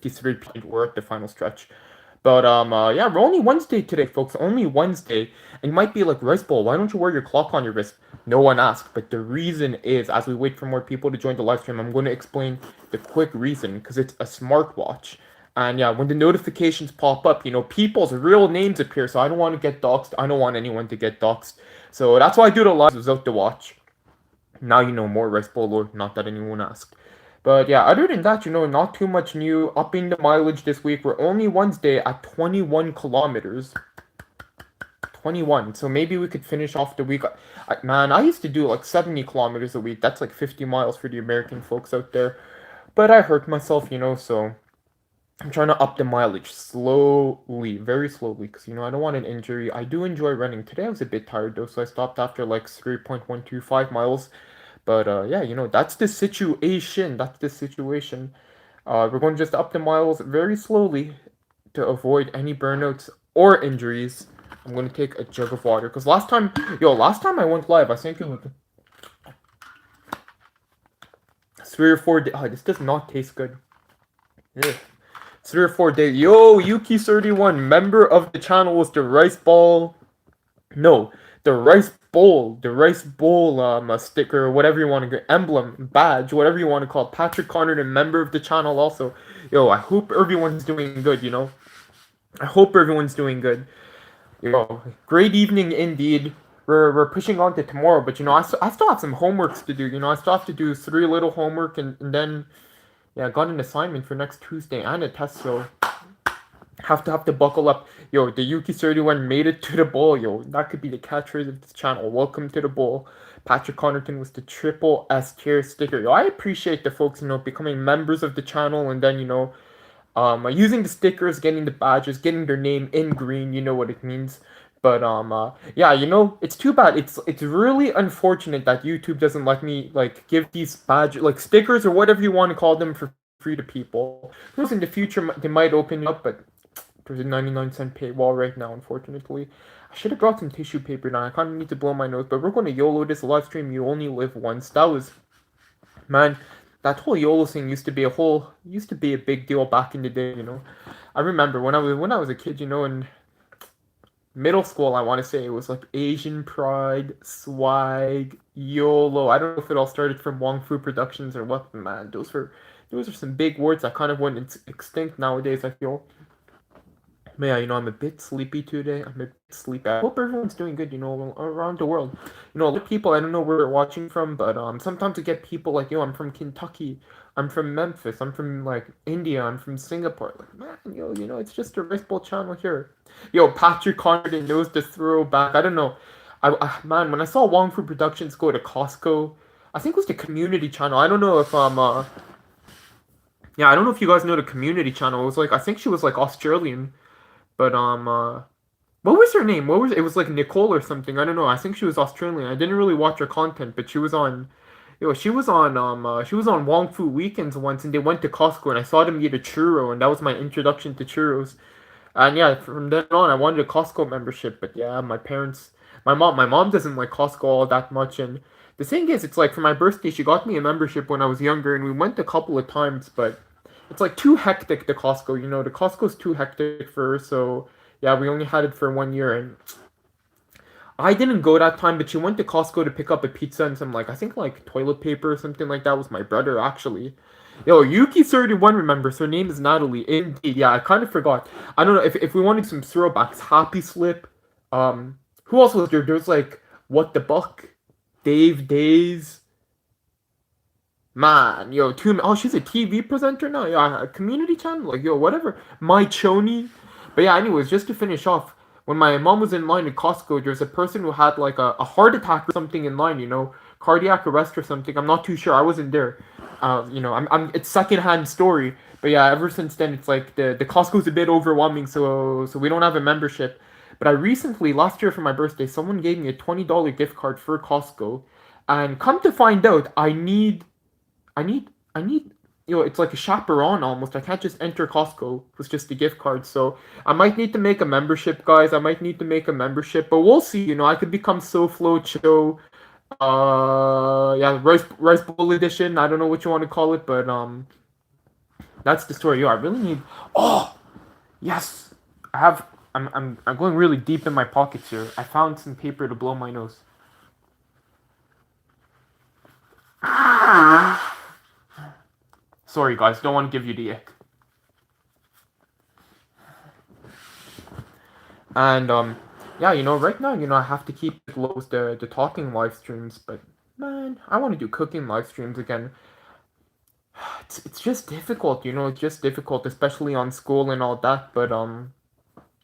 53%. We're at the final stretch. But yeah, we're only Wednesday today, folks. Only Wednesday. And you might be like, Rice Bowl, why don't you wear your clock on your wrist? No one asked. But the reason is, as we wait for more people to join the live stream, I'm going to explain the quick reason because it's a smartwatch. And yeah, when the notifications pop up, people's real names appear. So I don't want to get doxxed. I don't want anyone to get doxxed. So that's why I do the lives without the watch. Now you know more Rice Bowl lore, not that anyone asked. But yeah, other than that, not too much new. Upping the mileage this week. We're only Wednesday at 21 kilometers. 21. So maybe we could finish off the week. Man, I used to do like 70 kilometers a week. That's like 50 miles for the American folks out there. But I hurt myself, so I'm trying to up the mileage slowly, very slowly, because I don't want an injury. I do enjoy running. Today I was a bit tired though, so I stopped after like 3.125 miles. But yeah, that's the situation. That's the situation. We're going to just up the miles very slowly to avoid any burnouts or injuries. I'm going to take a jug of water because last time I went live, I think it was 3 or 4 days. Oh, this does not taste good. Ugh. 3 or 4 days. Yo, Yuki31, member of the channel was the Rice Ball. No, the Rice Bowl sticker, or whatever you want to get, emblem, badge, whatever you want to call it. Patrick Connerton, member of the channel also. Yo, I hope everyone's doing good, I hope everyone's doing good. Yo, great evening indeed. We're pushing on to tomorrow, but I still have some homeworks to do. I still have to do 3 little homework and then yeah, I got an assignment for next Tuesday and a test, so have to buckle up. Yo, the Yuki31 made it to the bowl. Yo, that could be the catchphrase of this channel. Welcome to the bowl. Patrick Connerton was the triple S tier sticker. Yo, I appreciate the folks, becoming members of the channel and then, using the stickers, getting the badges, getting their name in green. You know what it means. But yeah, it's too bad. It's really unfortunate that YouTube doesn't let me like give these badges, like stickers or whatever you want to call them, for free to people. Who knows, in the future they might open it up, but there's a 99-cent paywall right now, unfortunately. I should have brought some tissue paper now. I kind of need to blow my nose, but we're going to YOLO this live stream. You only live once. Man, that whole YOLO thing used to be a big deal back in the day. I remember when I was a kid. In middle school, I want to say it was like Asian Pride, swag, YOLO. I don't know if it all started from Wong Fu Productions or what. Man, those are some big words that kind of went extinct nowadays, I feel. But yeah, I'm a bit sleepy today. I'm a bit sleepy. I hope everyone's doing good, around the world. A lot of people, I don't know where they're watching from, but sometimes I get people like, I'm from Kentucky, I'm from Memphis, I'm from like India, I'm from Singapore. Like, man, it's just a Rice Bowl channel here. Yo, Patrick Connerton knows the throwback. I don't know. Man, when I saw Wong Fu Productions go to Costco, I think it was the community channel. I don't know if yeah, I don't know if you guys know the community channel. It was like, I think she was like Australian. But what was her name? It was like Nicole or something. I don't know. I think she was Australian. I didn't really watch her content, but she was on Wong Fu Weekends once, and they went to Costco, and I saw them eat a churro, and that was my introduction to churros. And yeah, from then on, I wanted a Costco membership. But yeah, my mom doesn't like Costco all that much, and the thing is, it's like for my birthday, she got me a membership when I was younger, and we went a couple of times, but it's like too hectic, the Costco. The Costco's too hectic for her, so yeah, we only had it for 1 year, and I didn't go that time, but she went to Costco to pick up a pizza and some like I think like toilet paper or something like that. Was my brother actually. Yo, Yuki31 remembers. Her name is Natalie. Indeed, yeah, I kind of forgot. I don't know if we wanted some throwbacks. Happy Slip. Who else was there? There's like What the Buck, Dave Days. Man, yo, oh, she's a TV presenter now. Yeah, a community channel. Like, yo, whatever. My Choni. But yeah, anyways, just to finish off, when my mom was in line at Costco, there's a person who had like a heart attack or something in line. Cardiac arrest or something. I'm not too sure. I wasn't there. It's secondhand story. But yeah, ever since then, it's like the Costco's a bit overwhelming. So we don't have a membership. But I recently, last year for my birthday, someone gave me a $20 gift card for Costco, and come to find out, I need, it's like a chaperone almost. I can't just enter Costco with just a gift card. So I might need to make a membership, guys. I might need to make a membership, but we'll see. I could become SoFlo Cho. Yeah, Rice Bowl edition. I don't know what you want to call it, but That's the story. Yo, I really need. Oh, yes. I have. I'm going really deep in my pockets here. I found some paper to blow my nose. Sorry, guys. Don't want to give you the ick. And yeah, right now, I have to keep it low with the talking live streams, but man, I want to do cooking live streams again. It's just difficult, it's just difficult, especially on school and all that, but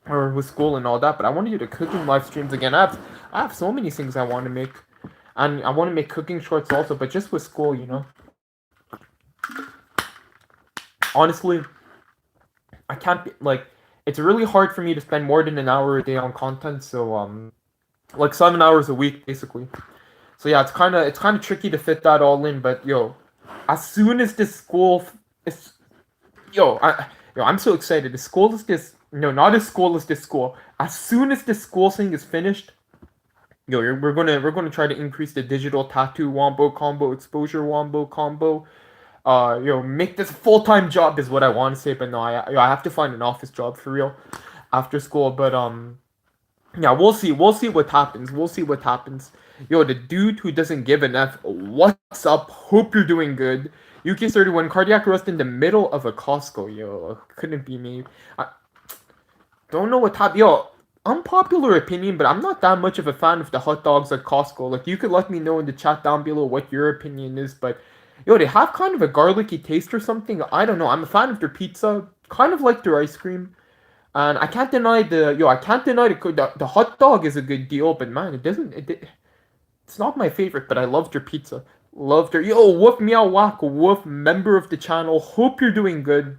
or with school and all that, but I want to do the cooking live streams again. I have so many things I want to make, and I want to make cooking shorts also, but just with school, honestly, I can't be, like, it's really hard for me to spend more than an hour a day on content, so like 7 hours a week basically. So yeah, it's kind of tricky to fit that all in, but yo, as soon as this school is, I'm so excited. The school is this, no, not as school as this school. As soon as the school thing is finished, we're gonna try to increase the digital tattoo wombo combo, exposure wombo combo. Make this a full-time job is what I want to say, but no, I have to find an office job for real after school. But yeah, we'll see what happens. We'll see what happens. Yo, the dude who doesn't give an F, what's up? Hope you're doing good. UK31, cardiac arrest in the middle of a Costco. Yo, couldn't be me. I don't know what happened. Yo, unpopular opinion, but I'm not that much of a fan of the hot dogs at Costco. Like, you could let me know in the chat down below what your opinion is, but yo, they have kind of a garlicky taste or something. I don't know. I'm a fan of their pizza, kind of like their ice cream. And I can't deny the hot dog is a good deal, but man, it's not my favorite, but I loved your pizza. Loved her. Yo, woof meow whack, woof, member of the channel. Hope you're doing good.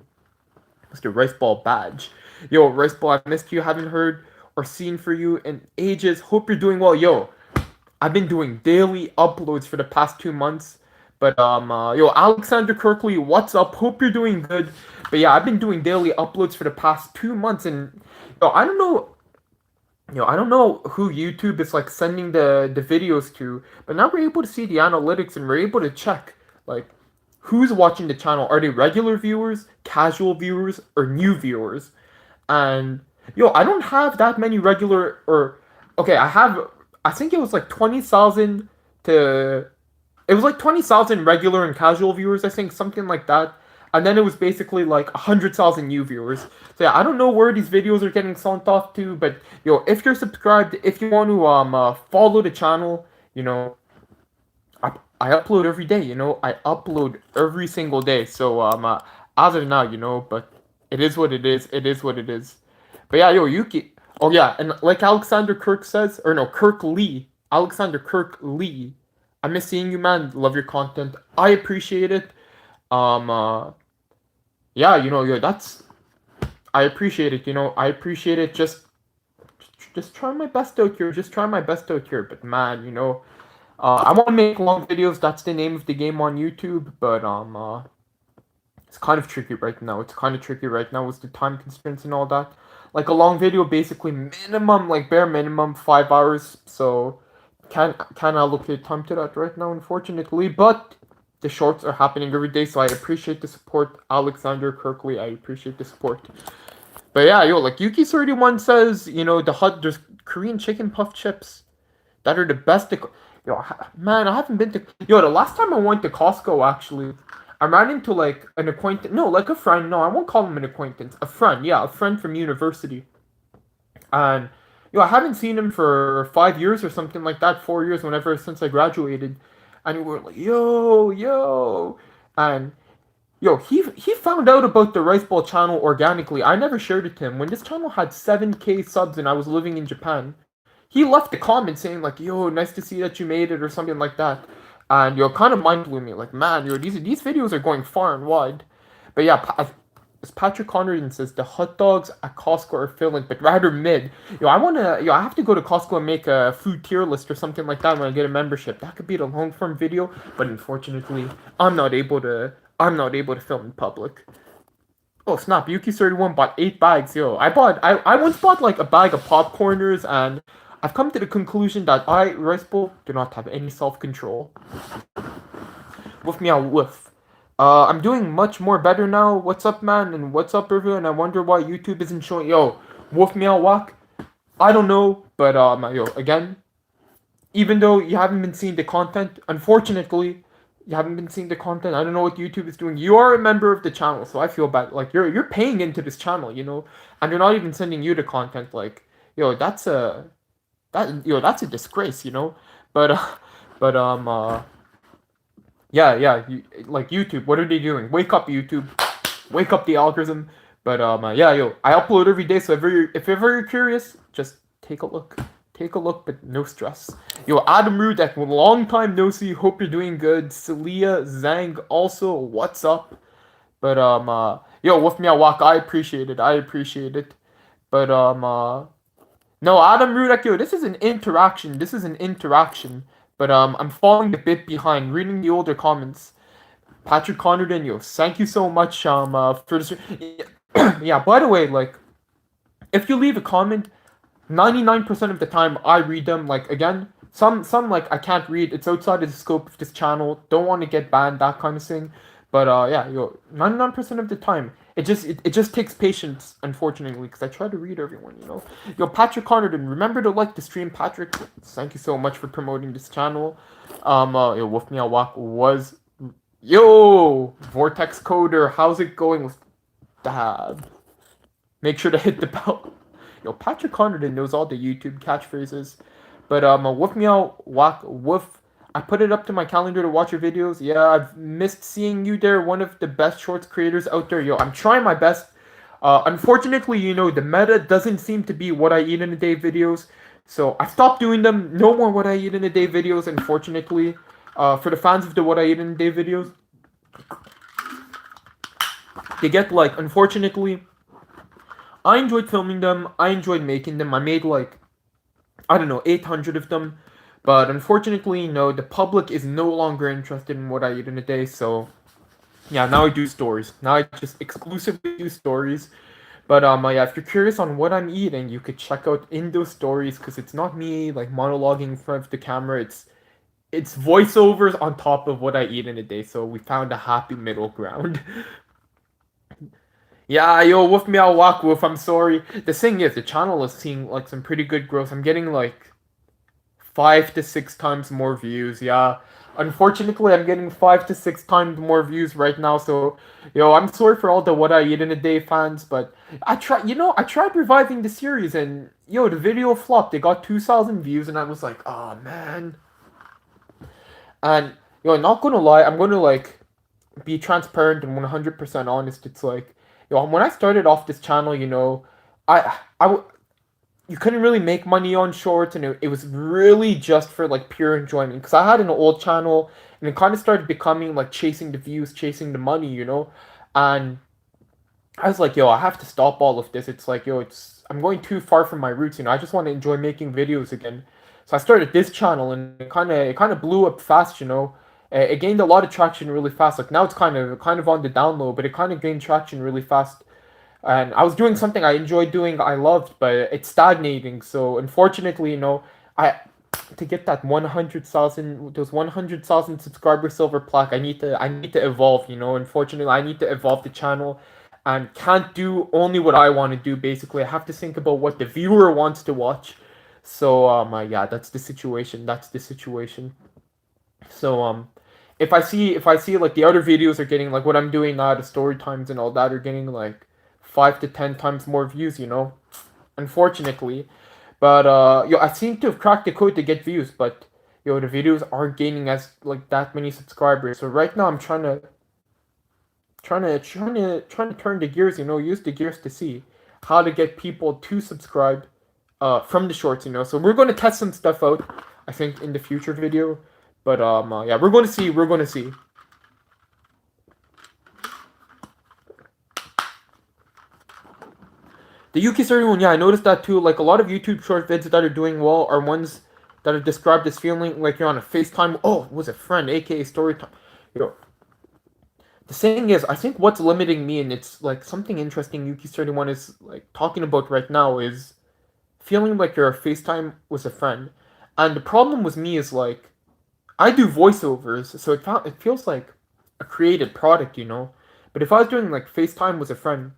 Mr. Rice Ball Badge. Yo, Rice Ball, I missed you. Haven't heard or seen for you in ages. Hope you're doing well. Yo, I've been doing daily uploads for the past 2 months. But yo, Alexander Kirkley, what's up? Hope you're doing good. But yeah, I've been doing daily uploads for the past 2 months, and I don't know who YouTube is like sending the videos to, but now we're able to see the analytics and we're able to check like who's watching the channel. Are they regular viewers, casual viewers, or new viewers? And I don't have that many regular, or okay, I think it was like 20,000 to. It was like 20,000 regular and casual viewers, I think, something like that. And then it was basically like 100,000 new viewers. So yeah, I don't know where these videos are getting sent off to, but if you're subscribed, if you want to follow the channel, I upload every day. I upload every single day. So as of now, but it is what it is. It is what it is. But yeah, Yuki. Oh yeah, and like Alexander Kirk says, or no, Kirk Lee. Alexander Kirk Lee. I miss seeing you, man. Love your content. I appreciate it. Yeah, that's. I appreciate it. I appreciate it. Just try my best out here. Just try my best out here. But man, I want to make long videos. That's the name of the game on YouTube. But it's kind of tricky right now. It's kind of tricky right now with the time constraints and all that. Like a long video, basically minimum, like bare minimum, 5 hours. So. Can't allocate time to that right now, unfortunately, but the shorts are happening every day, so I appreciate the support, Alexander Kirkley. I appreciate the support. But yeah, like Yuki31 says, there's Korean chicken puff chips that are the best. Man, I haven't been to. The last time I went to Costco, actually, I ran into like an acquaintance. No, like a friend. No, I won't call him an acquaintance. A friend. Yeah, a friend from university. And. I haven't seen him for 5 years or something like that, 4 years, whenever since I graduated, and we were like, yo, and he found out about the Rice Ball channel organically. I never shared it to him when this channel had 7K subs and I was living in Japan. He left a comment saying like, yo, nice to see that you made it or something like that, and kind of mind blew me, like, man, these videos are going far and wide. But yeah, as Patrick Conradin says, the hot dogs at Costco are filling, but rather mid. I have to go to Costco and make a food tier list or something like that when I get a membership. That could be the long form video, but unfortunately, I'm not able to film in public. Oh snap! Yuki31 bought 8 bags. I once bought like a bag of popcorners, and I've come to the conclusion that Rice Bowl, do not have any self-control. Woof meow woof. I'm doing much more better now. What's up, man? And what's up, everyone? I wonder why YouTube isn't showing. Yo, Wolf Meow Walk. I don't know, but yo, again, even though you haven't been seeing the content, unfortunately, you haven't been seeing the content. I don't know what YouTube is doing. You are a member of the channel, so I feel bad. Like you're paying into this channel, you know, and they're not even sending you the content. Like, yo, that's a disgrace, you know. But but yeah, like YouTube, what are they doing? Wake up, YouTube, wake up the algorithm. But yeah, yo, I upload every day, so if ever you're curious, just take a look. Take a look, but no stress. Yo, Adam Rudek, long time no see. Hope you're doing good. Celia Zhang, also, what's up? But yo, with me, I walk. I appreciate it. I appreciate it. But no, Adam Rudek, yo, this is an interaction. This is an interaction. But I'm falling a bit behind. Reading the older comments. Patrick Condon, yo, thank you so much for this. Yeah, by the way, like, if you leave a comment, 99% of the time I read them. Like, again, some like I can't read. It's outside of the scope of this channel. Don't want to get banned, that kind of thing. But yeah, yo, 99% of the time, it just takes patience, unfortunately, because I try to read everyone, you know. Yo, Patrick Condon, remember to like the stream, Patrick. Thank you so much for promoting this channel. Yo, Wolf Meow Walk was. Yo, Vortex Coder, how's it going with Dab? Make sure to hit the bell. Yo, Patrick Condon knows all the YouTube catchphrases. But Wolf Meow Walk Wolf. I put it up to my calendar to watch your videos. Yeah, I've missed seeing you there. One of the best shorts creators out there. Yo, I'm trying my best. Unfortunately, you know, the meta doesn't seem to be what I eat in a day videos. So I stopped doing them. No more what I eat in a day videos, unfortunately. For the fans of the what I eat in a day videos, they get like, unfortunately, I enjoyed filming them. I enjoyed making them. I made like, I don't know, 800 of them. But unfortunately, no, the public is no longer interested in what I eat in a day. So yeah, now I do stories. Now I just exclusively do stories. But yeah, if you're curious on what I'm eating, you could check out in those stories because it's not me like monologuing in front of the camera. It's voiceovers on top of what I eat in a day. So we found a happy middle ground. Yeah, yo, Wolf Meow Walk Wolf, I'm sorry. The thing is, the channel is seeing like some pretty good growth. I'm getting like 5 to 6 times more views. Yeah, unfortunately, I'm getting 5 to 6 times more views right now. So, yo, I'm sorry for all the What I Eat in a Day fans, but I tried reviving the series, and yo, the video flopped. It got 2,000 views, and I was like, oh man. And yo, not gonna lie, I'm gonna like be transparent and 100% honest. It's like, yo, when I started off this channel, you know, you couldn't really make money on shorts, and it was really just for like pure enjoyment. Because I had an old channel, and it kind of started becoming like chasing the views, chasing the money, you know. And I was like, yo, I have to stop all of this. It's like, yo, I'm going too far from my roots, you know. I just want to enjoy making videos again. So I started this channel, and it kind of blew up fast, you know. It gained a lot of traction really fast. Like now it's kind of on the down low, but it kind of gained traction really fast. And I was doing something I enjoyed doing, I loved, but it's stagnating. So unfortunately, you know, I to get that 100,000 those 100,000 subscriber silver plaque, I need to evolve, you know. Unfortunately, I need to evolve the channel and can't do only what I want to do. Basically, I have to think about what the viewer wants to watch. So yeah, that's the situation. That's the situation. So if I see like the other videos are getting like what I'm doing now, the story times and all that are getting like 5 to 10 times more views, you know, unfortunately. But yo, I seem to have cracked the code to get views, but yo, the videos aren't gaining as like that many subscribers. So right now I'm trying to turn the gears, you know, use the gears to see how to get people to subscribe from the shorts, you know. So we're going to test some stuff out, I think, in the future video. But yeah, we're going to see. We're going to see. The Yuki31, yeah, I noticed that too. Like a lot of YouTube short vids that are doing well are ones that are described as feeling like you're on a FaceTime. Oh, it was a friend, aka story time. You know, the thing is, I think what's limiting me, and it's like something interesting Yuki31 is like talking about right now, is feeling like you're a FaceTime with a friend. And the problem with me is like I do voiceovers, so it feels like a created product, you know. But if I was doing like FaceTime with a friend,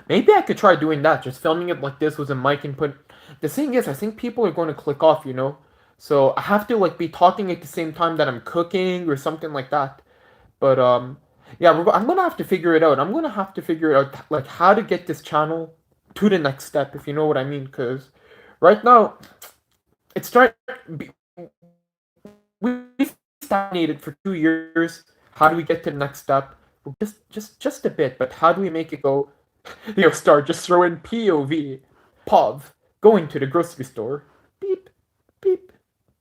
maybe I could try doing that, just filming it like this with a mic input. The thing is, I think people are going to click off, you know. So I have to like be talking at the same time that I'm cooking or something like that. But yeah, I'm gonna have to figure it out. I'm gonna have to figure out like how to get this channel to the next step, if you know what I mean. Cause right now it's trying. We stagnated for 2 years. How do we get to the next step? Just a bit, but how do we make it go? Start just throw in POV, POV, going to the grocery store. Beep, beep,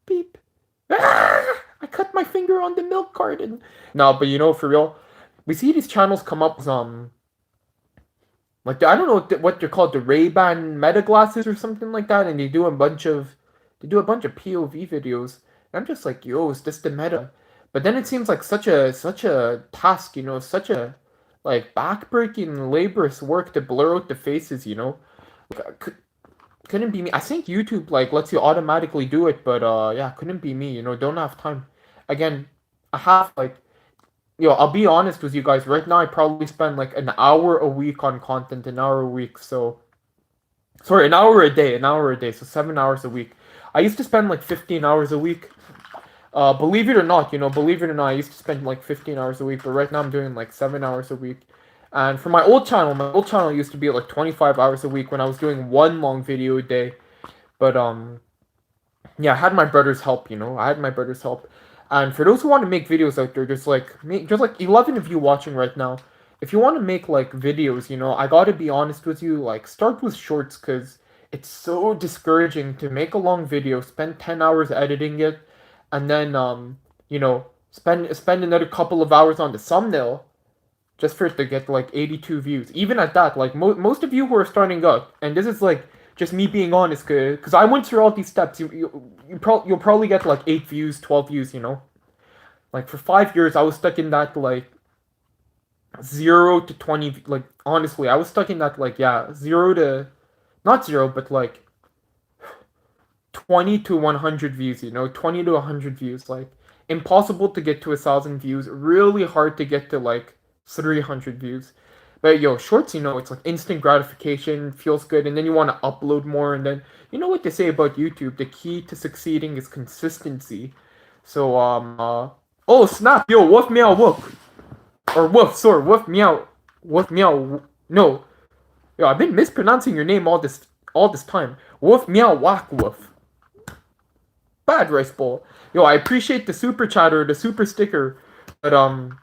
beep. Ah! I cut my finger on the milk carton. No, but you know, for real, we see these channels come up with like I don't know what they're called, the Ray-Ban Meta glasses or something like that, and they do a bunch of POV videos. And I'm just like, yo, is this the meta? But then it seems like such a task, you know, such a like backbreaking, laborious work to blur out the faces, you know. Like, couldn't be me. I think YouTube like lets you automatically do it, but yeah, couldn't be me, you know, don't have time. Again, I have like I'll be honest with you guys. Right now, I probably spend like an hour a week on content, an hour a week. So, sorry, an hour a day. So 7 hours a week. I used to spend like 15 hours a week. Believe it or not, you know, believe it or not, I used to spend like 15 hours a week. But right now, I'm doing like 7 hours a week. And for my old channel used to be like 25 hours a week when I was doing one long video a day. But yeah, I had my brother's help, you know. I had my brother's help. And for those who want to make videos out there, there's like 11 of you watching right now. If you want to make like videos, you know, I gotta be honest with you, like start with shorts because it's so discouraging to make a long video, spend 10 hours editing it, and then you know, spend another couple of hours on the thumbnail just for it to get like 82 views. Even at that, like most of you who are starting up, and this is like just me being honest, because I went through all these steps. You'll probably get like 8 views, 12 views. You know, like for 5 years, I was stuck in that like 0 to 20. Like honestly, I was stuck in that like yeah 0 to not 0, but like 20 to 100 views. You know, 20 to 100 views. Like impossible to get to 1,000 views. Really hard to get to like 300 views. But yo, shorts, you know, it's like instant gratification, feels good, and then you want to upload more, and then you know what they say about YouTube, the key to succeeding is consistency. So oh snap, yo, woof meow woof. Or woof, sorry, woof meow. Woof meow no. Yo, I've been mispronouncing your name all this time. Woof meow whack woof. Bad rice bowl. Yo, I appreciate the super chatter, the super sticker, but and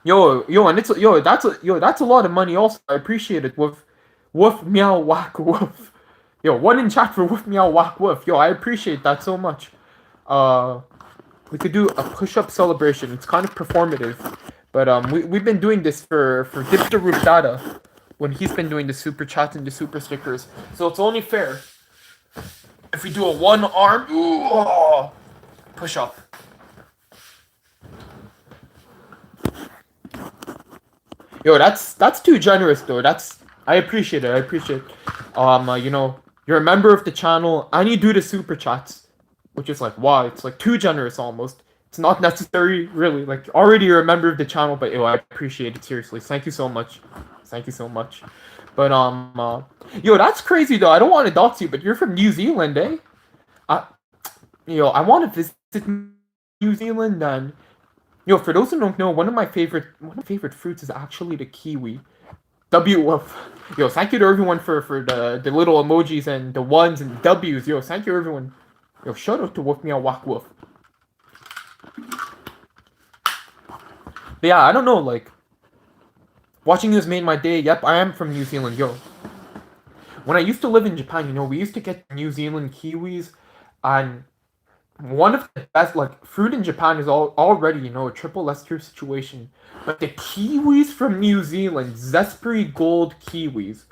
that's a lot of money. Also, I appreciate it. Woof meow whack woof. Yo, one in chat for woof meow whack woof. Yo, I appreciate that so much. Uh, we could do a push-up celebration. It's kind of performative, but we've been doing this for Dipster Root Data when he's been doing the super chats and the super stickers. So it's only fair if we do a one arm push-up. Yo, that's too generous though. I appreciate it. I appreciate. You know, you're a member of the channel and you do the super chats, which is like wow, it's like too generous almost. It's not necessary really. Like already you're a member of the channel, but yo, I appreciate it seriously. Thank you so much. Thank you so much. But yo, that's crazy though. I don't want to dox you, but you're from New Zealand, eh? I want to visit New Zealand and yo, for those who don't know, one of my favorite fruits is actually the kiwi. WF. Yo, thank you to everyone for the little emojis and the ones and the W's. Yo, thank you everyone. Yo, shout out to Woof Meow Whack Woof. But yeah, I don't know, like watching this made my day. Yep, I am from New Zealand, yo. When I used to live in Japan, you know, we used to get New Zealand kiwis and one of the best like fruit in Japan is already, you know, a triple S tier situation. But the kiwis from New Zealand, Zespri Gold kiwis.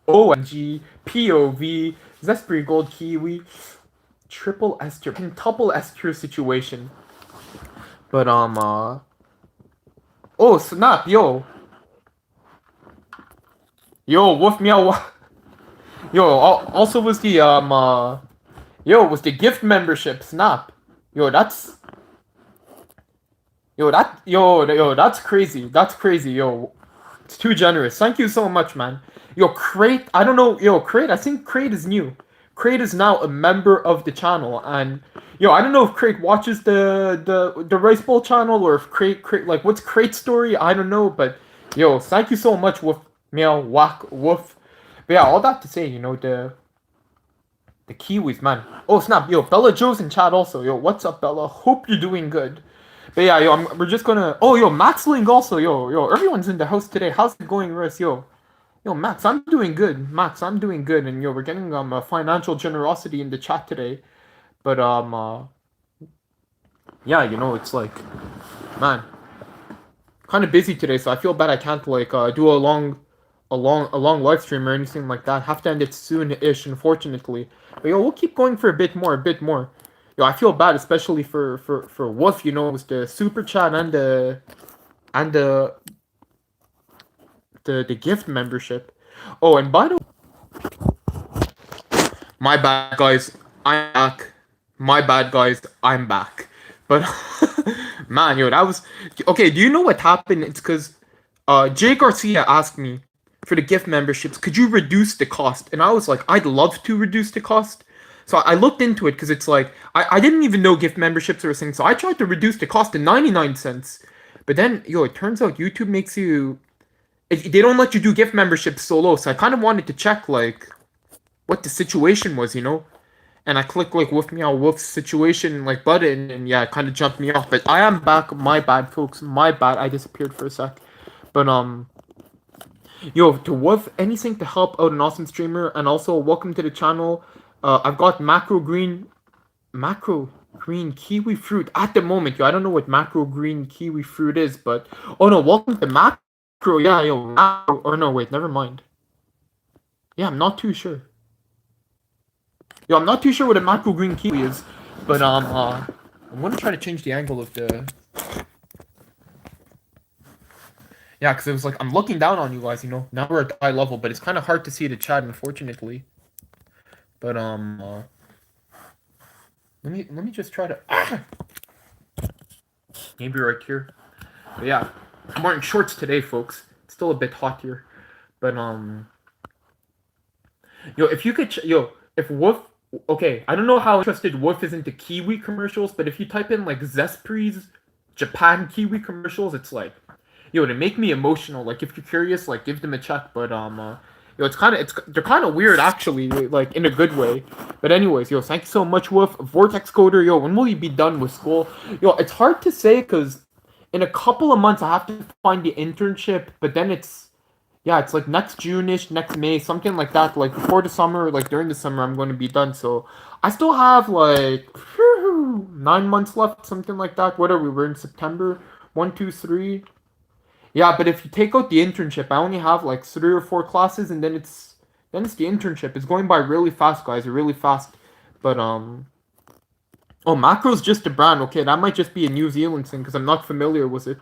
OMG, POV, Zespri Gold kiwi, triple S tier, quintuple S tier situation. But oh snap, yo. Yo, woof meow. Yo, also was the Yo, was the gift membership snap? Yo, that's Yo, that's crazy. That's crazy, yo. It's too generous. Thank you so much, man. Yo, Crate, I don't know, yo, Crate, I think Crate is new. Crate is now a member of the channel, and yo, I don't know if Crate watches the Rice Bowl channel or if Crate like what's Crate's story? I don't know, but yo, thank you so much, Woof, meow, whack, woof. But yeah, all that to say, the Kiwis, man. Oh snap, yo, Bella Joe's in chat also. Yo, what's up, Bella? Hope you're doing good. But yeah, yo, we're just gonna. Oh, yo, Max Ling also, yo, everyone's in the house today. How's it going, Russ? Yo, Max, I'm doing good. Max, I'm doing good, and yo, we're getting a financial generosity in the chat today. But yeah, it's like, man, kind of busy today, so I feel bad I can't like do a long live stream or anything like that. Have to end it soon-ish, unfortunately. But yo, we'll keep going for a bit more, a bit more. Yo, I feel bad, especially for Wolf. With the super chat and the gift membership. Oh, and by the way, my bad, guys. I'm back. My bad, guys. I'm back. But man, yo, that was okay. Do you know what happened? It's because Jay Garcia asked me for the gift memberships. Could you reduce the cost? And I was like, I'd love to reduce the cost. So I looked into it because it's like I didn't even know gift memberships were a thing. So I tried to reduce the cost to 99 cents. But then, yo, it turns out YouTube makes you they don't let you do gift memberships solo, so I kind of wanted to check like what the situation was, and I clicked like Wolf Meow Wolf's situation like button, and yeah, it kind of jumped me off. But I am back. My bad, folks. My bad. I disappeared for a sec. But yo, to Wolf, anything to help out an awesome streamer, and also welcome to the channel. I've got macro green kiwi fruit at the moment. Yo, I don't know what macro green kiwi fruit is, but oh no, welcome to macro. Yeah, yo, macro, or no, wait, never mind. Yeah, I'm not too sure. Yo, I'm not too sure what a macro green kiwi is, but I'm gonna try to change the angle of the. Yeah, because it was like I'm looking down on you guys, Now we're at eye level, but it's kind of hard to see the chat, unfortunately. But let me just try to. Maybe right here. But yeah, I'm wearing shorts today, folks. It's still a bit hot here, but yo, if you could, if Wolf. Okay, I don't know how interested Wolf is into Kiwi commercials, but if you type in like Zespri's Japan Kiwi commercials, it's like, yo, to make me emotional. Like, if you're curious, like, give them a check. But yo, they're kind of weird actually, like in a good way. But anyways, yo, thank you so much, Wolf. Vortex Coder, yo, when will you be done with school? Yo, it's hard to say because in a couple of months I have to find the internship, but then it's like next June-ish, next May, something like that. Like before the summer, like during the summer, I'm going to be done. So I still have like 9 months left, something like that. What are we? We're in September. 1, 2, 3. Yeah, but if you take out the internship, I only have like 3 or 4 classes, and then it's the internship. It's going by really fast, guys. Really fast. But oh, Macro's just a brand. Okay, that might just be a New Zealand thing because I'm not familiar with it.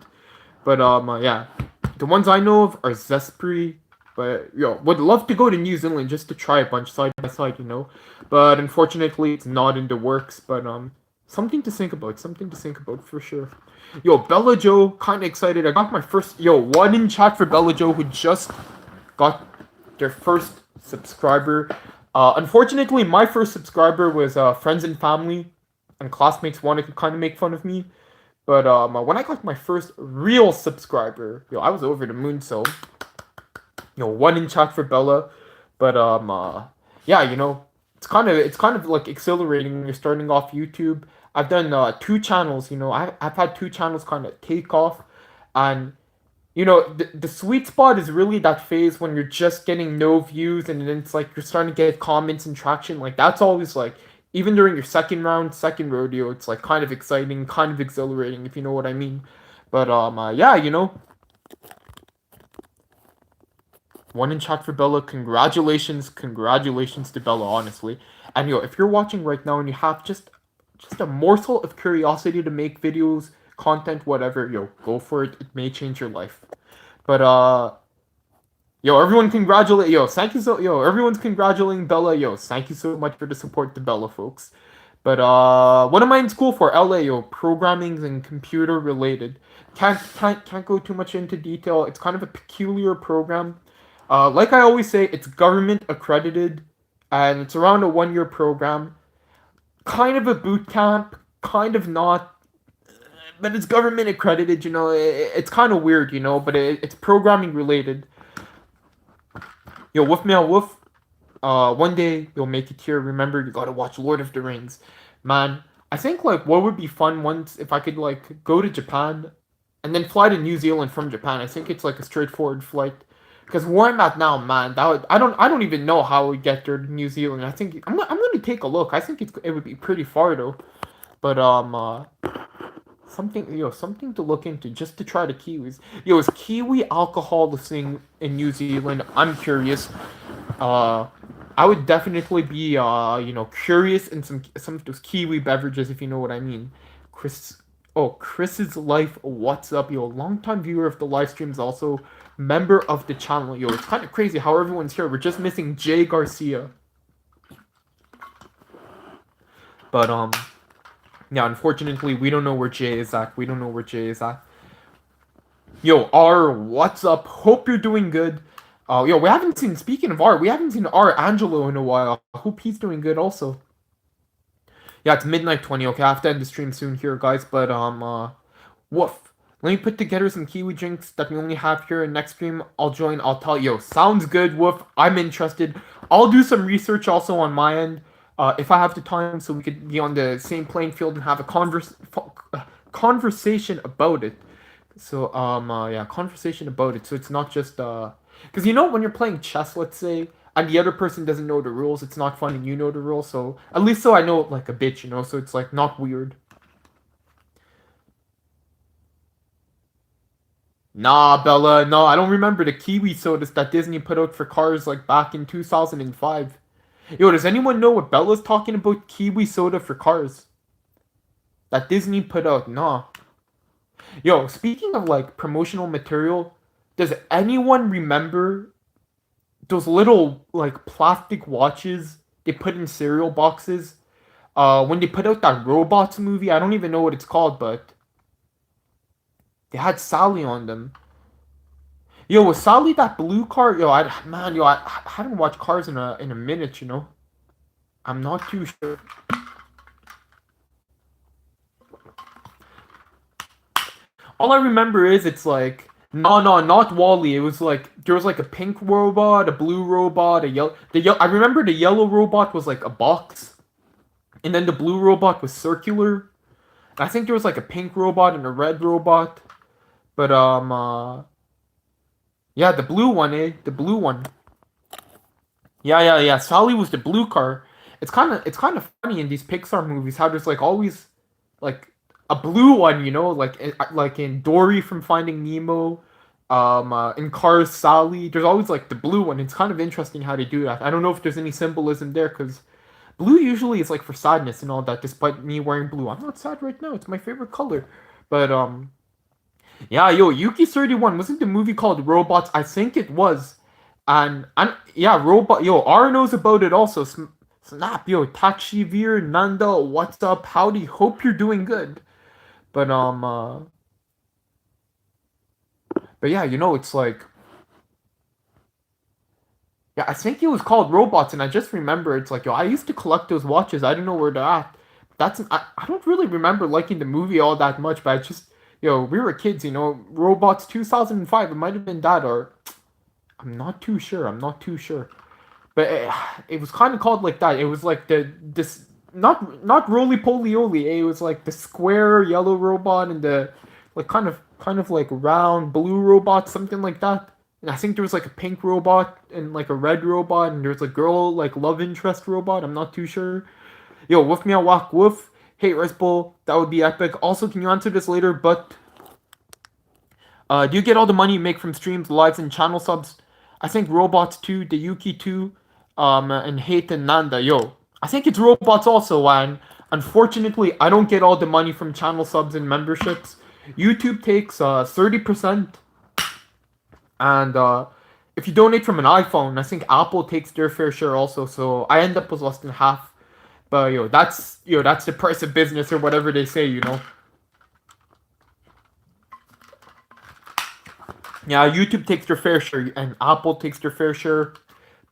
But yeah. The ones I know of are Zespri, but yo, would love to go to New Zealand just to try a bunch side by side, But unfortunately, it's not in the works. But something to think about. Something to think about for sure. Yo, Bella Joe, kind of excited. I got my first. Yo, one in chat for Bella Joe who just got their first subscriber. Unfortunately, my first subscriber was friends and family, and classmates wanted to kind of make fun of me. But when I got my first real subscriber, yo, I was over the moon. So, one in chat for Bella. But yeah, it's kind of like exhilarating when you're starting off YouTube. I've done 2 channels. I've had 2 channels kind of take off, and the sweet spot is really that phase when you're just getting no views, and then it's like you're starting to get comments and traction. Like that's always like. Even during your second rodeo, it's like kind of exciting, kind of exhilarating, if you know what I mean. But yeah, one in chat for Bella. Congratulations to Bella, honestly. And if you're watching right now and you have just a morsel of curiosity to make videos, content, whatever, go for it. It may change your life. But everyone congratulate. Everyone's congratulating Bella. Thank you so much for the support to Bella, folks. But what am I in school for? LA, yo, programming and computer related. Can't go too much into detail. It's kind of a peculiar program. Like I always say, it's government accredited, and it's around a 1 year program. Kind of a boot camp, kind of not, but it's government accredited. It's kind of weird, but it's programming related. Yo, Wolf Meow Wolf. One day you'll make it here. Remember, you gotta watch Lord of the Rings, man. I think like what would be fun once if I could like go to Japan, and then fly to New Zealand from Japan. I think it's like a straightforward flight. Because where I'm at now, man, I don't even know how we get there to New Zealand. I'm gonna take a look. I think it would be pretty far though. But something to look into just to try the Kiwis. Yo, is Kiwi alcohol the thing in New Zealand? I'm curious. Uh, I would definitely be curious in some of those Kiwi beverages if you know what I mean. Chris, Chris's life. What's up, yo? Longtime viewer of the live streams, also member of the channel. Yo, it's kind of crazy how everyone's here. We're just missing Jay Garcia. But yeah, unfortunately, we don't know where Jay is at. Yo, R, what's up? Hope you're doing good. Yo, speaking of R, we haven't seen R Angelo in a while. Hope he's doing good also. Yeah, it's midnight 20. Okay, I have to end the stream soon here, guys. But, woof. Let me put together some Kiwi drinks that we only have here. And next stream, I'll join. I'll tell you. Yo, sounds good, woof. I'm interested. I'll do some research also on my end. If I have the time, so we could be on the same playing field and have a conversation about it. So, yeah, conversation about it. So it's not just, because when you're playing chess, let's say, and the other person doesn't know the rules, it's not fun and you know the rules, so, at least so I know it like a bit, so it's like not weird. Nah, Bella, no, I don't remember the Kiwi sodas that Disney put out for cars like back in 2005. Yo, does anyone know what Bella's talking about? Kiwi soda for cars. That Disney put out, nah. Yo, speaking of like promotional material, does anyone remember those little like plastic watches they put in cereal boxes? When they put out that Robots movie, I don't even know what it's called, but they had Sally on them. Yo, was Sally that blue car? Yo, I haven't watched Cars in a minute, I'm not too sure. All I remember is it's like no, not Wally. It was like there was like a pink robot, a blue robot, a yellow. I remember the yellow robot was like a box, and then the blue robot was circular. I think there was like a pink robot and a red robot, but yeah, the blue one, the blue one. Yeah. Sally was the blue car. It's kind of funny in these Pixar movies how there's like always like a blue one, like in Dory from Finding Nemo, in Cars Sally. There's always like the blue one. It's kind of interesting how they do that. I don't know if there's any symbolism there because blue usually is like for sadness and all that. Despite me wearing blue, I'm not sad right now. It's my favorite color. But yeah, yo, Yuki 31 wasn't the movie called Robots? I think it was. And yeah, robot. Yo, R knows about it also. Snap, yo, Takshivir, Nanda, what's up? Howdy, hope you're doing good. But but yeah, it's like, yeah, I think it was called Robots, and I just remember it's like, yo, I used to collect those watches. I don't know where they're at. I don't really remember liking the movie all that much, but I just, we were kids, Robots 2005. It might have been that, or I'm not too sure. But it was kind of called like that. It was like this not roly poly oly. It was like the square yellow robot and the like kind of like round blue robot, something like that. And I think there was like a pink robot and like a red robot, and there was a girl like love interest robot. I'm not too sure. Yo, woof meow walk woof. Hey, Rice Bowl, that would be epic. Also, can you answer this later? But do you get all the money you make from streams, lives, and channel subs? I think Robots 2, the Yuki 2, and Hate and Nanda. Yo, I think it's Robots also, and unfortunately, I don't get all the money from channel subs and memberships. YouTube takes 30%, and if you donate from an iPhone, I think Apple takes their fair share also, so I end up with less than half. But that's the price of business or whatever they say, you know. Yeah, YouTube takes their fair share and Apple takes their fair share,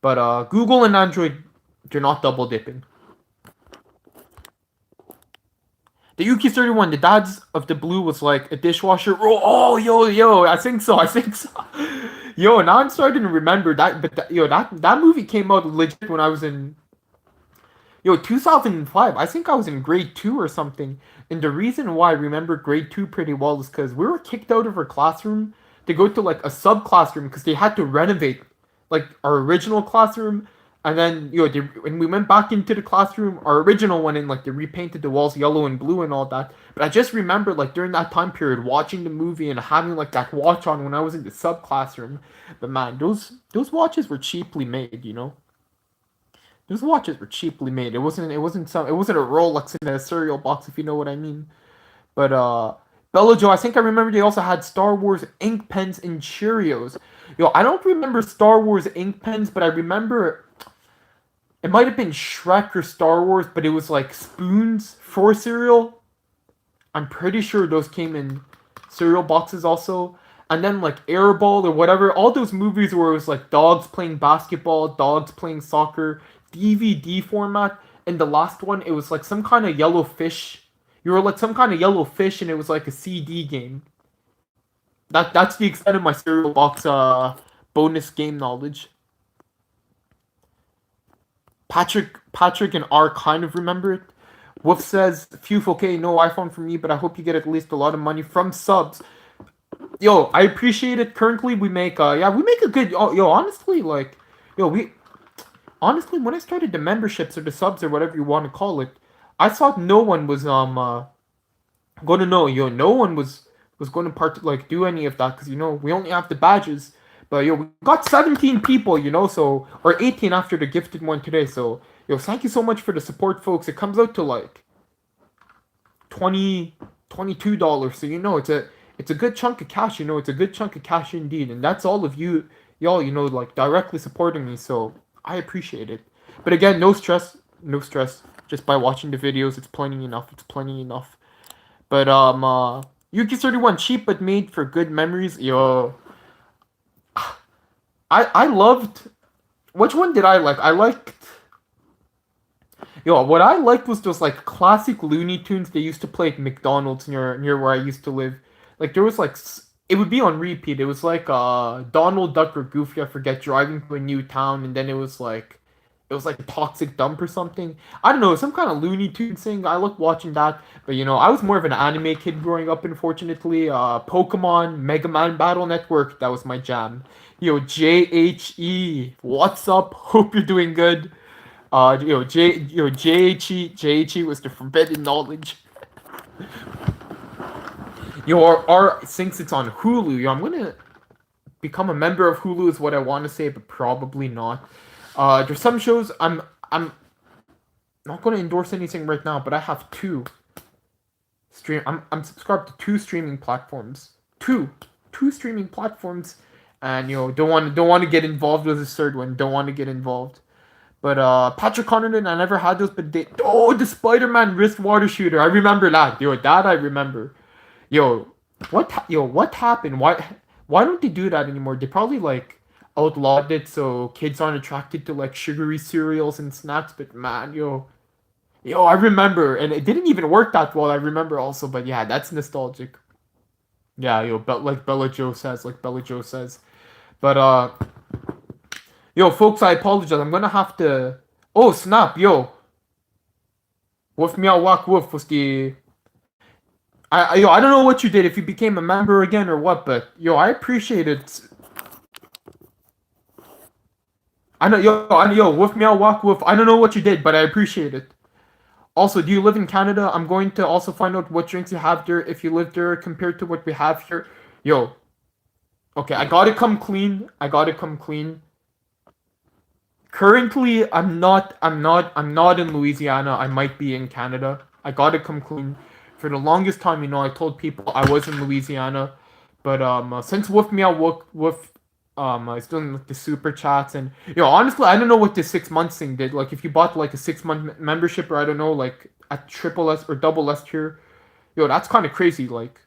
but Google and Android, they're not double dipping. The Yuki 31, the Dads of the Blue was like a dishwasher. Oh, yo, I think so. Yo, now I'm starting to remember that. But that movie came out legit when I was in 2005. I think I was in grade two or something. And the reason why I remember grade two pretty well is because we were kicked out of our classroom to go to like a sub classroom because they had to renovate like our original classroom. And then when we went back into the classroom, our original one, and like they repainted the walls yellow and blue and all that. But I just remember like during that time period watching the movie and having like that watch on when I was in the sub classroom. But man, those watches were cheaply made, you know. Those watches were cheaply made. It wasn't a Rolex in a cereal box, if you know what I mean. But Bella Joe, I think I remember they also had Star Wars ink pens and Cheerios. I don't remember Star Wars ink pens, but I remember it might have been Shrek or Star Wars, but it was like spoons for cereal. I'm pretty sure those came in cereal boxes also. And then like Airball or whatever, all those movies where it was like dogs playing basketball, dogs playing soccer, DVD format. And the last one, it was like some kind of yellow fish. You were like some kind of yellow fish, and it was like a CD game. That's the extent of my cereal box bonus game knowledge. Patrick and R kind of remember it. Wolf says, "Phew, okay, no iPhone for me, but I hope you get at least a lot of money from subs." Yo, I appreciate it. Currently, we make we make a good. Honestly, like, we honestly when I started the memberships or the subs or whatever you want to call it, I thought no one was going to know. No one was going to do any of that because we only have the badges. But we got 17 people, so or 18 after the gifted one today. So thank you so much for the support, folks. It comes out to like 22 dollars. So it's a good chunk of cash. It's a good chunk of cash indeed, and that's all of y'all. Like directly supporting me. So I appreciate it. But again, no stress, no stress. Just by watching the videos, it's plenty enough. It's plenty enough. But Yuki 31, cheap but made for good memories. I loved. Which one did I like? I liked. What I liked was those like classic Looney Tunes they used to play at McDonald's near where I used to live. Like there was like it would be on repeat. It was like Donald Duck or Goofy, I forget, driving to a new town, and then it was like a toxic dump or something. I don't know, some kind of Looney Tunes thing. I loved watching that, but I was more of an anime kid growing up. Unfortunately, Pokemon, Mega Man Battle Network, that was my jam. JHE, what's up? Hope you're doing good. JHE was the forbidden knowledge. Since it's on Hulu, I'm gonna become a member of Hulu is what I want to say, but probably not. There's some shows I'm not going to endorse anything right now, but I have two stream. I'm subscribed to two streaming platforms. Two streaming platforms, and don't want to get involved with this third one. Don't want to get involved. But Patrick Connaughton, I never had those, but the Spider-Man wrist water shooter. I remember that. That I remember. What happened? Why don't they do that anymore? They probably like outlawed it so kids aren't attracted to like sugary cereals and snacks. But man, I remember, and it didn't even work that well. I remember also, but yeah, that's nostalgic. Yeah, like Bella Joe says. But folks, I apologize. I'm gonna have to. Oh snap, Wolf Meow Walk Wolf was the. I don't know what you did, if you became a member again or what, but I appreciate it. Wolf Meow Walk Wolf. I don't know what you did, but I appreciate it. Also, do you live in Canada? I'm going to also find out what drinks you have there if you live there compared to what we have here. Okay, I gotta come clean. Currently, I'm not in Louisiana. I might be in Canada. I gotta come clean. For the longest time, I told people I was in Louisiana, but since Wolf Meow Wolf It's doing like the super chats, and honestly, I don't know what the 6 months thing did. Like if you bought like a 6 month membership, or I don't know, like a triple S or double S tier, that's kind of crazy. Like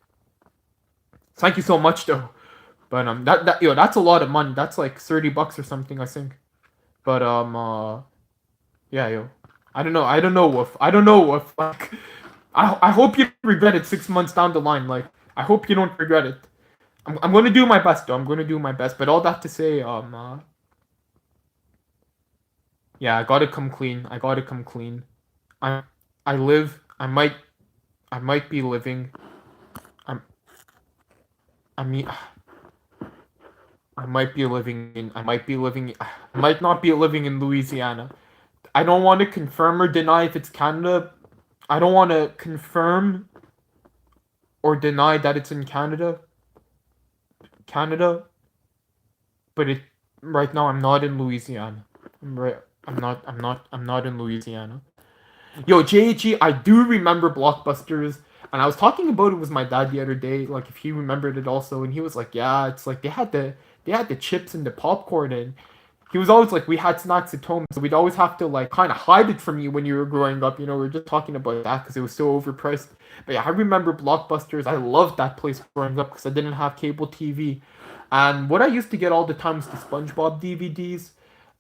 thank you so much though. But that's a lot of money. That's like $30 or something, I think. But yeah, I don't know, Wolf. I don't know, Wolf. Like, I hope you don't regret it 6 months down the line. Like, I hope you don't regret it. I'm gonna do my best, though. I'm gonna do my best. But all that to say, yeah, I gotta come clean. I gotta come clean. I, I live. I might be living. I'm, I mean, I might be living in. I might be living. I might not be living in Louisiana. I don't want to confirm or deny if it's Canada. I don't want to confirm or deny that it's in Canada, but it right now I'm not in Louisiana. I'm not in Louisiana. Yo, JG, I do remember Blockbusters, and I was talking about it with my dad the other day, like if he remembered it also, and he was like, yeah, it's like they had the chips and the popcorn, and he was always like, we had snacks at home, so we'd always have to like kind of hide it from you when you were growing up. We were just talking about that because it was so overpriced. But yeah, I remember Blockbusters. I loved that place growing up because I didn't have cable TV. And what I used to get all the time was the SpongeBob DVDs,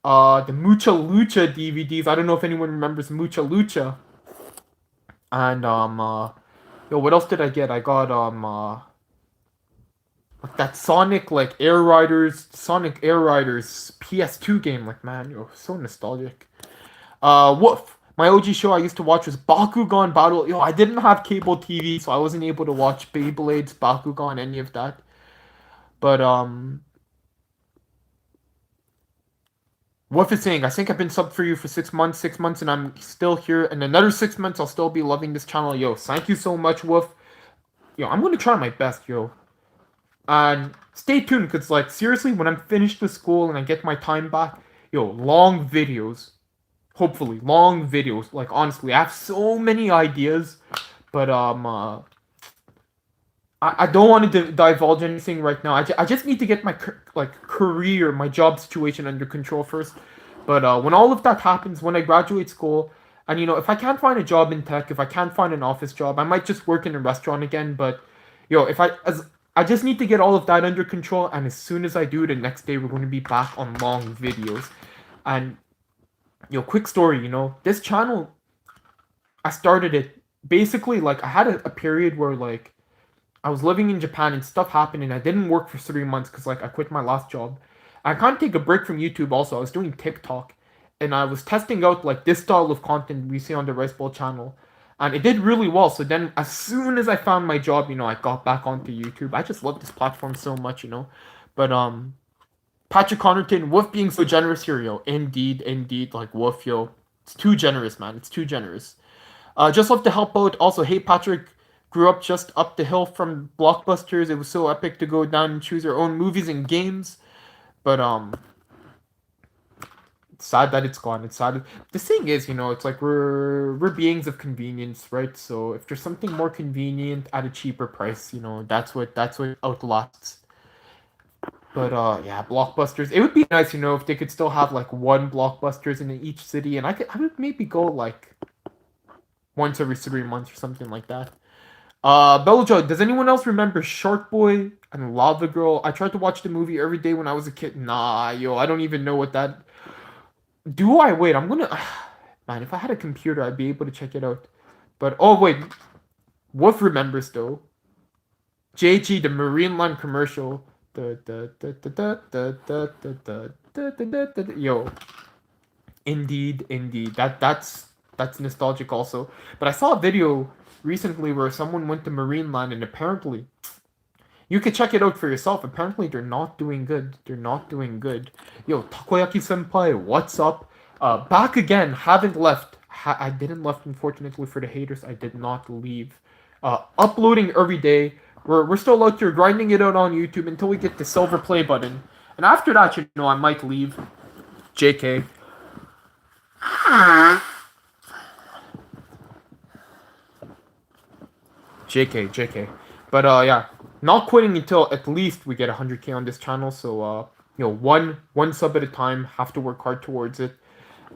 the Mucha Lucha DVDs. I don't know if anyone remembers Mucha Lucha. And what else did I get? I got like that Sonic Air Riders PS2 game. Like man, so nostalgic. Woof. My OG show I used to watch was Bakugan Battle. I didn't have cable TV, so I wasn't able to watch Beyblades, Bakugan, any of that. But Woof is saying, I think I've been subbed for you for 6 months, and I'm still here. In another 6 months, I'll still be loving this channel. Yo, thank you so much, Woof. I'm gonna try my best, yo. And stay tuned, because, like, seriously, when I'm finished with school and I get my time back, long videos. Hopefully, long videos. Like, honestly, I have so many ideas, but, I don't want to divulge anything right now. I just need to get my career, my job situation under control first. But when all of that happens, when I graduate school, and if I can't find a job in tech, if I can't find an office job, I might just work in a restaurant again. But if I just need to get all of that under control, and as soon as I do, the next day we're going to be back on long videos. And quick story, this channel, I started it basically like I had a period where like I was living in Japan and stuff happened and I didn't work for 3 months because like I quit my last job. I can't take a break from YouTube also. I was doing TikTok and I was testing out like this style of content we see on the Rice Bowl channel. And it did really well. So then as soon as I found my job, I got back onto YouTube. I just love this platform so much. But Patrick Connerton, Wolf being so generous here, yo. Indeed, like Wolf, yo. It's too generous, man. It's too generous. Just love to help out. Also, hey Patrick, grew up just up the hill from Blockbusters. It was so epic to go down and choose our own movies and games. But it's sad that it's gone. It's sad. The thing is, it's like we're beings of convenience, right? So if there's something more convenient at a cheaper price, that's what outlasts. But yeah, Blockbusters. It would be nice, if they could still have like one Blockbusters in each city, and I would maybe go like once every 3 months or something like that. Bellajo, does anyone else remember Shark Boy and Lava Girl? I tried to watch the movie every day when I was a kid. Nah, yo, I don't even know what that. Do I? Wait, I'm gonna. Man, if I had a computer, I'd be able to check it out. But oh wait, Wolf remembers though. JG, the Marine Line commercial. Yo, indeed. That's nostalgic also. But I saw a video recently where someone went to Marine Line and apparently you could check it out for yourself. Apparently they're not doing good. They're not doing good. Yo, Takoyaki Senpai, what's up? Back again. Haven't left. I didn't left, unfortunately, for the haters. I did not leave. Uploading every day. We're still out here grinding it out on YouTube until we get the silver play button. And after that, I might leave. JK. JK. But yeah, not quitting until at least we get 100k on this channel. So one sub at a time. Have to work hard towards it.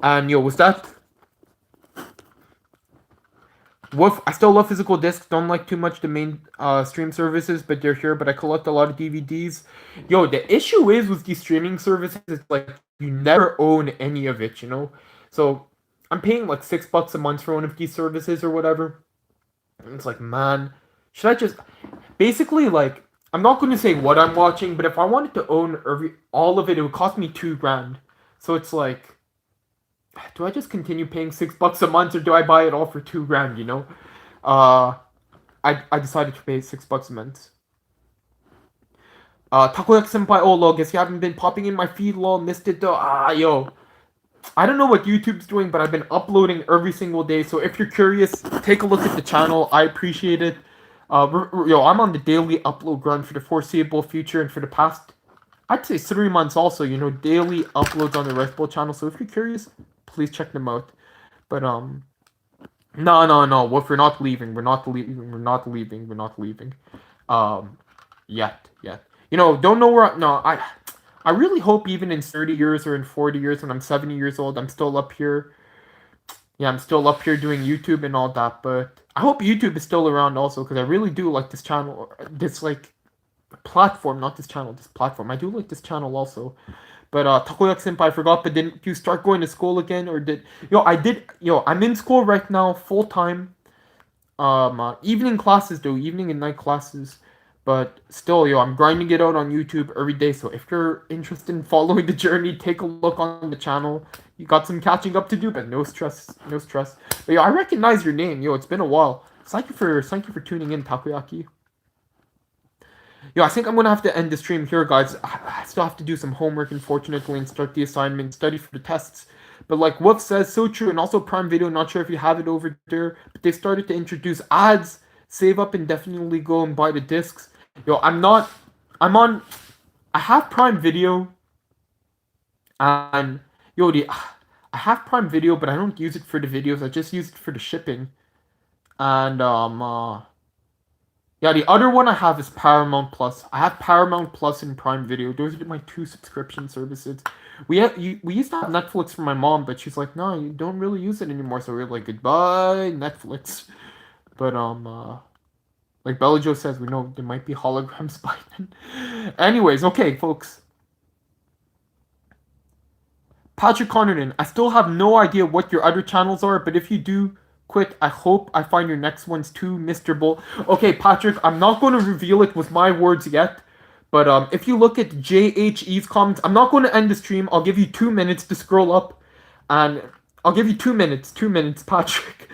And was that Wolf? I still love physical discs. Don't like too much the main stream services, but they're here. But I collect a lot of DVDs. The issue is with these streaming services, it's like you never own any of it. So I'm paying like $6 a month for one of these services or whatever. And it's like, man, should I just basically like? I'm not going to say what I'm watching, but if I wanted to own all of it, it would cost me $2,000. So it's like, do I just continue paying $6 a month, or do I buy it all for $2,000? I decided to pay $6 a month. Takoyaki Senpai, oh lol, guess you haven't been popping in my feed, lol, missed it though. I don't know what YouTube's doing, but I've been uploading every single day. So if you're curious, take a look at the channel. I appreciate it. I'm on the daily upload grind for the foreseeable future, and for the past, I'd say 3 months also. Daily uploads on the Rice Bowl channel. So if you're curious, please check them out. But no. Wolf, we're not leaving. We're not leaving. Yet. Don't know where. No, I really hope even in 30 years or in 40 years when I'm 70 years old, I'm still up here. Yeah, I'm still up here doing YouTube and all that. But I hope YouTube is still around also, because I really do like this channel. This like platform, not this channel, this platform. I do like this channel also. But Takoyaki Senpai, I forgot, but didn't you start going to school again, or did I did I'm in school right now full time. Evening classes though, evening and night classes. But still, I'm grinding it out on YouTube every day. So if you're interested in following the journey, take a look on the channel. You got some catching up to do, but no stress. But I recognize your name. It's been a while. Thank you for tuning in, Takoyaki. I think I'm gonna have to end the stream here, guys. I still have to do some homework, unfortunately, and start the assignment, study for the tests. But like Wolf says, so true, and also Prime Video, not sure if you have it over there, but they started to introduce ads. Save up and definitely go and buy the discs. I have Prime Video, and I have Prime Video, but I don't use it for the videos. I just use it for the shipping. And the other one I have is Paramount Plus. I have Paramount Plus and Prime Video. Those are my 2 subscription services. We used to have Netflix for my mom, but she's like, no, you don't really use it anymore. So we're like, goodbye, Netflix. But like Bella Joe says, we know there might be holograms by then. Anyways, okay, folks. Patrick Connerton, I still have no idea what your other channels are, but if you do quit, I hope I find your next ones too, Mr. Bull. Okay, Patrick, I'm not going to reveal it with my words yet, but if you look at JHE's comments, I'm not going to end the stream. I'll give you 2 minutes to scroll up, and I'll give you 2 minutes, Patrick.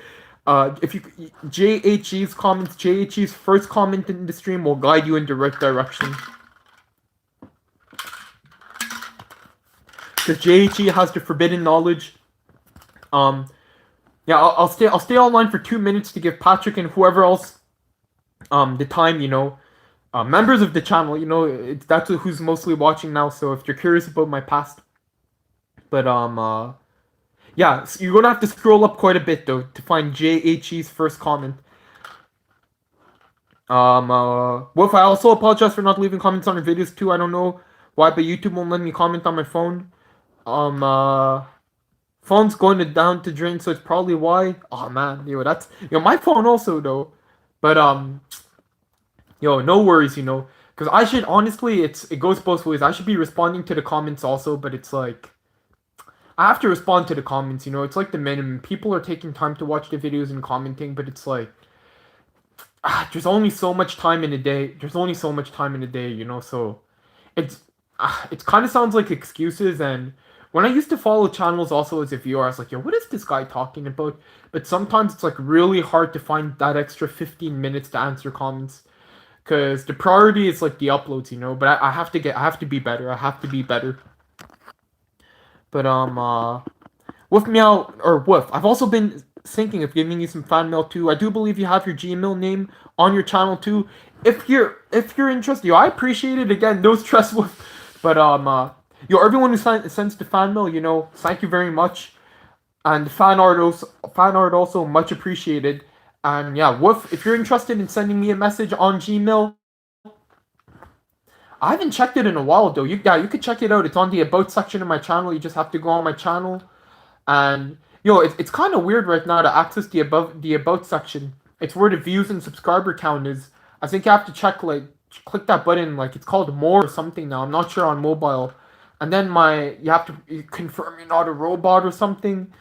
If you JHE's comments, JHE's first comment in the stream will guide you in the right direction. Because JHE has the forbidden knowledge. I'll stay online for 2 minutes to give Patrick and whoever else the time, members of the channel, that's who's mostly watching now. So if you're curious about my past, but so you're gonna have to scroll up quite a bit though to find JHE's first comment. Wolf, I also apologize for not leaving comments on your videos too. I don't know why, but YouTube won't let me comment on my phone. Phone's going down to drain, so it's probably why. Oh man, that's my phone also though. But no worries, because I should honestly, it goes both ways. I should be responding to the comments also, but it's like I have to respond to the comments. It's like the minimum. People are taking time to watch the videos and commenting, but it's like there's only so much time in a day. So it kind of sounds like excuses. And when I used to follow channels also as a viewer, I was like, what is this guy talking about? But sometimes it's like really hard to find that extra 15 minutes to answer comments, because the priority is like the uploads, but I have to be better. But Wolf Meow, or Wolf, I've also been thinking of giving you some fan mail too. I do believe you have your Gmail name on your channel too. If you're interested, I appreciate it. Again, no stress, Wolf. But everyone who sends the fan mail, thank you very much. And fan art also much appreciated. And Wolf, if you're interested in sending me a message on Gmail, I haven't checked it in a while though. You could check it out. It's on the about section of my channel. You just have to go on my channel, and it's kind of weird right now to access the about section. It's where the views and subscriber count is. I think you have to check like click that button like it's called more or something now. I'm not sure on mobile, and then you have to confirm you're not a robot or something.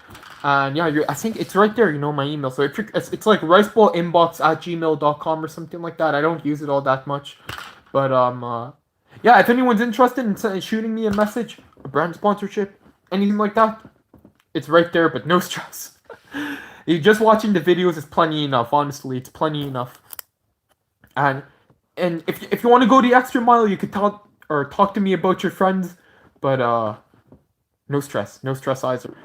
And yeah, I think it's right there. My email. So it's like riceballinbox@gmail.com or something like that. I don't use it all that much, but yeah. If anyone's interested in shooting me a message, a brand sponsorship, anything like that, it's right there. But no stress. You just watching the videos is plenty enough. Honestly, it's plenty enough. And if you want to go the extra mile, you could talk to me about your friends. But no stress either.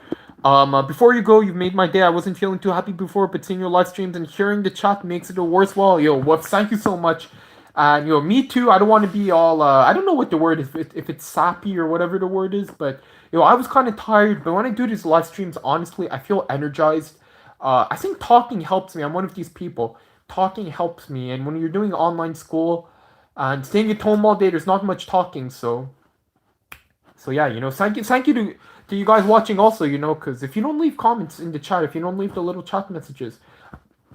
Before you go, you've made my day. I wasn't feeling too happy before, but seeing your live streams and hearing the chat makes it a worthwhile. Whoops, thank you so much. And me too. I don't want to be all. I don't know what the word is, if it's sappy or whatever the word is, but I was kind of tired. But when I do these live streams, honestly, I feel energized. I think talking helps me. I'm one of these people. Talking helps me, and when you're doing online school and staying at home all day, there's not much talking. So yeah, thank you to you guys watching also, because if you don't leave comments in the chat, if you don't leave the little chat messages,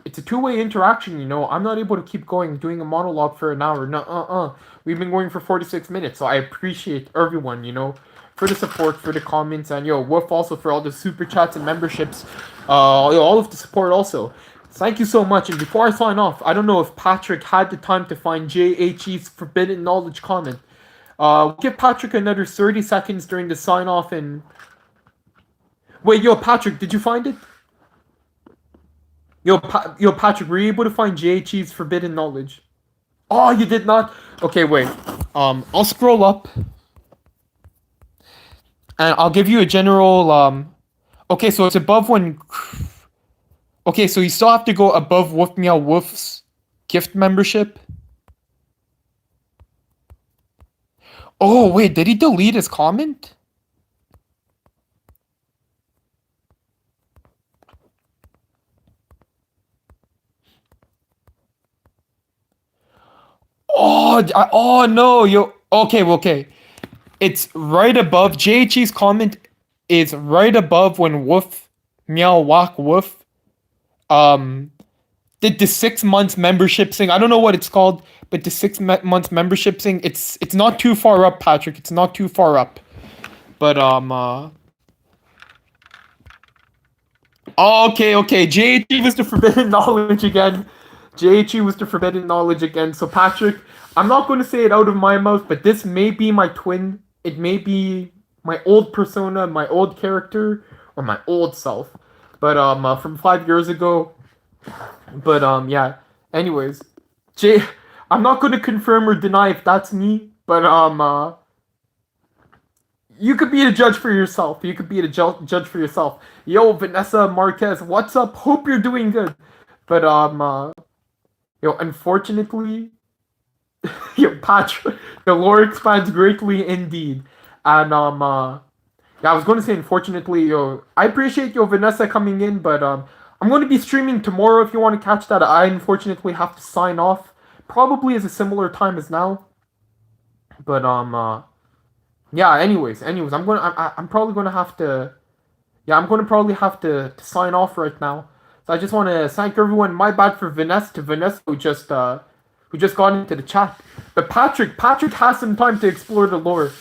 it's a two-way interaction, I'm not able to keep doing a monologue for an hour. No, we've been going for 46 minutes, so I appreciate everyone, for the support, for the comments, and Woof also for all the super chats and memberships, all of the support also. Thank you so much, and before I sign off, I don't know if Patrick had the time to find JHE's Forbidden Knowledge comment. We'll give Patrick another 30 seconds during the sign-off and... Wait, Patrick, did you find it? Patrick, were you able to find JHE's Forbidden Knowledge? Oh, you did not? Okay, wait. I'll scroll up. And I'll give you a general, Okay, so it's above when... Okay, so you still have to go above Woof Meow Woof's gift membership. Oh, wait, did he delete his comment? Oh no, okay. It's right above, JHE's comment is right above when Woof, Meow Walk Woof, did the 6 months membership thing. I don't know what it's called, but the 6 months membership thing, it's not too far up, Patrick. It's not too far up. But, okay. JHE was the Forbidden Knowledge again. JHE was the Forbidden Knowledge again. So, Patrick, I'm not going to say it out of my mouth, but this may be my twin. It may be my old persona, my old character, or my old self. But, from 5 years ago. But, yeah. Anyways, I'm not going to confirm or deny if that's me, but, you could be a judge for yourself. Judge for yourself. Yo, Vanessa Marquez, what's up? Hope you're doing good. But, unfortunately, Patrick, the lore expands greatly indeed. And, yeah, I was going to say, unfortunately, I appreciate Vanessa coming in, but, I'm going to be streaming tomorrow if you want to catch that. I unfortunately have to sign off. Probably at a similar time as now. But, yeah, anyways, I'm probably going to have to, I'm going to probably have to sign off right now. So I just want to thank everyone. My bad for Vanessa, who just got into the chat. But Patrick has some time to explore the lore.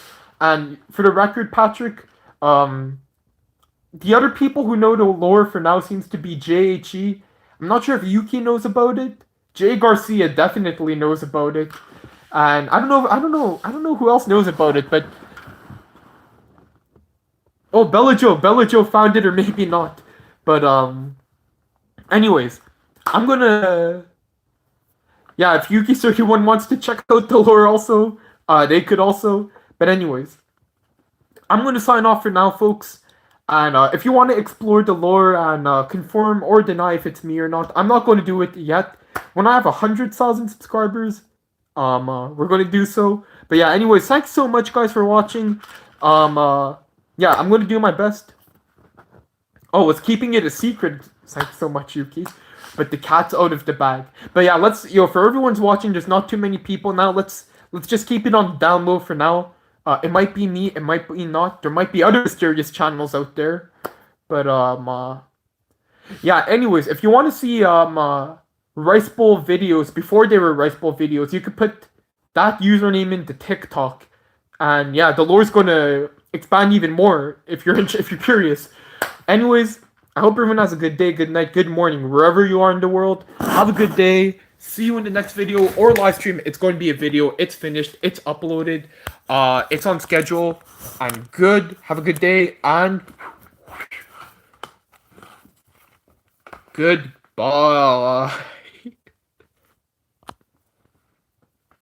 And for the record, Patrick, the other people who know the lore for now seems to be JHE. I'm not sure if Yuki knows about it. Jay Garcia definitely knows about it. And I don't know who else knows about it, but Bella Joe found it, or maybe not. But anyways, I'm gonna if Yuki31 wants to check out the lore also, they could also. But anyways, I'm gonna sign off for now, folks. And if you want to explore the lore and confirm or deny if it's me or not, I'm not going to do it yet. When I have 100,000 subscribers, we're going to do so. But yeah, anyways, thanks so much, guys, for watching. Yeah, I'm going to do my best. Oh, it's keeping it a secret. Thanks so much, Yuki. But the cat's out of the bag. But yeah, for everyone's watching, there's not too many people now. Let's let's just keep it on down low for now. It might be me, it might be not. There might be other mysterious channels out there. But yeah, anyways, if you want to see Rice Bowl videos before they were Rice Bowl videos, you could put that username into TikTok. And yeah, the lore's gonna expand even more if you're if you're curious. Anyways, I hope everyone has a good day, good night, good morning, wherever you are in the world. Have a good day. See you in the next video or live stream. It's going to be a video. It's finished. It's uploaded. It's on schedule. I'm good. Have a good day and goodbye.